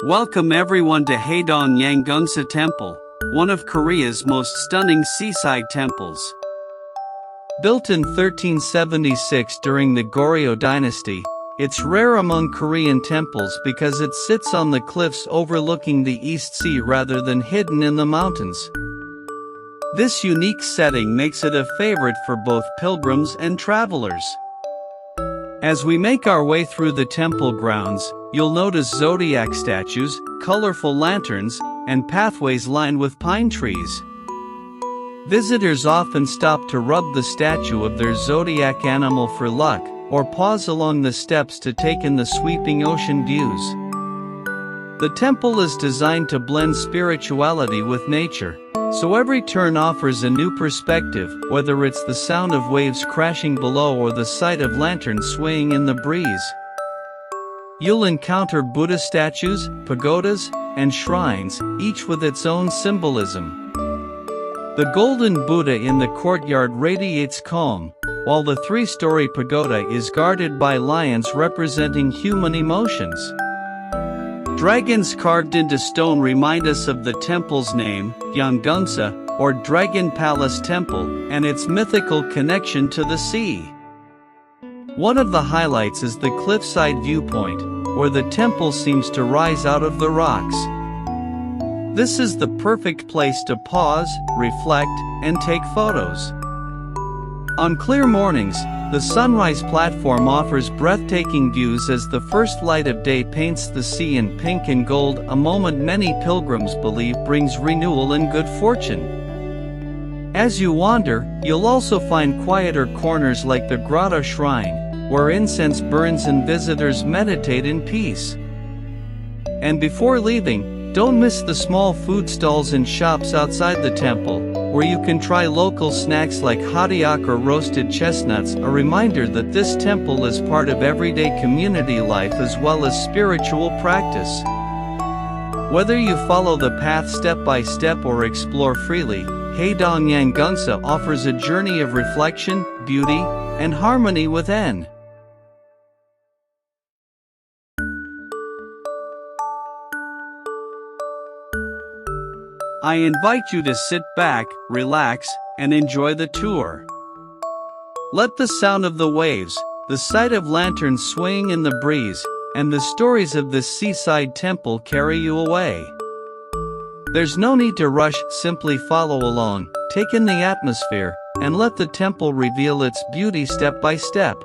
Welcome everyone to Haedong Yonggungsa Temple, one of Korea's most stunning seaside temples. Built in 1376 during the Goryeo dynasty, it's rare among Korean temples because it sits on the cliffs overlooking the East Sea rather than hidden in the mountains. This unique setting makes it a favorite for both pilgrims and travelers. As we make our way through the temple grounds, you'll notice zodiac statues, colorful lanterns, and pathways lined with pine trees. Visitors often stop to rub the statue of their zodiac animal for luck, or pause along the steps to take in the sweeping ocean views. The temple is designed to blend spirituality with nature, so every turn offers a new perspective, whether it's the sound of waves crashing below or the sight of lanterns swaying in the breeze. You'll encounter Buddha statues, pagodas, and shrines, each with its own symbolism. The golden Buddha in the courtyard radiates calm, while the three-story pagoda is guarded by lions representing human emotions. Dragons carved into stone remind us of the temple's name, Yonggungsa, or Dragon Palace Temple, and its mythical connection to the sea. One of the highlights is the cliffside viewpoint, where the temple seems to rise out of the rocks. This is the perfect place to pause, reflect, and take photos. On clear mornings, the sunrise platform offers breathtaking views as the first light of day paints the sea in pink and gold, a moment many pilgrims believe brings renewal and good fortune. As you wander, you'll also find quieter corners like the grotto shrine, where incense burns and visitors meditate in peace. And before leaving, don't miss the small food stalls and shops outside the temple, where you can try local snacks like haedong or roasted chestnuts, a reminder that this temple is part of everyday community life as well as spiritual practice. Whether you follow the path step by step or explore freely, Haedong Yonggungsa offers a journey of reflection, beauty, and harmony within. I invite you to sit back, relax, and enjoy the tour. Let the sound of the waves, the sight of lanterns swaying in the breeze, and the stories of the seaside temple carry you away. There's no need to rush, simply follow along, take in the atmosphere, and let the temple reveal its beauty step by step.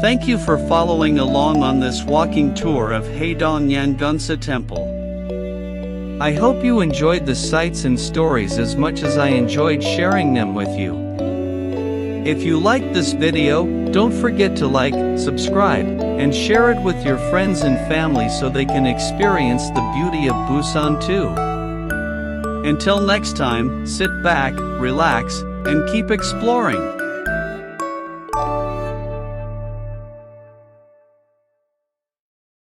Thank you for following along on this walking tour of Haedong Yonggungsa Temple. I hope you enjoyed the sights and stories as much as I enjoyed sharing them with you. If you liked this video, don't forget to like, subscribe, and share it with your friends and family so they can experience the beauty of Busan too. Until next time, sit back, relax, and keep exploring.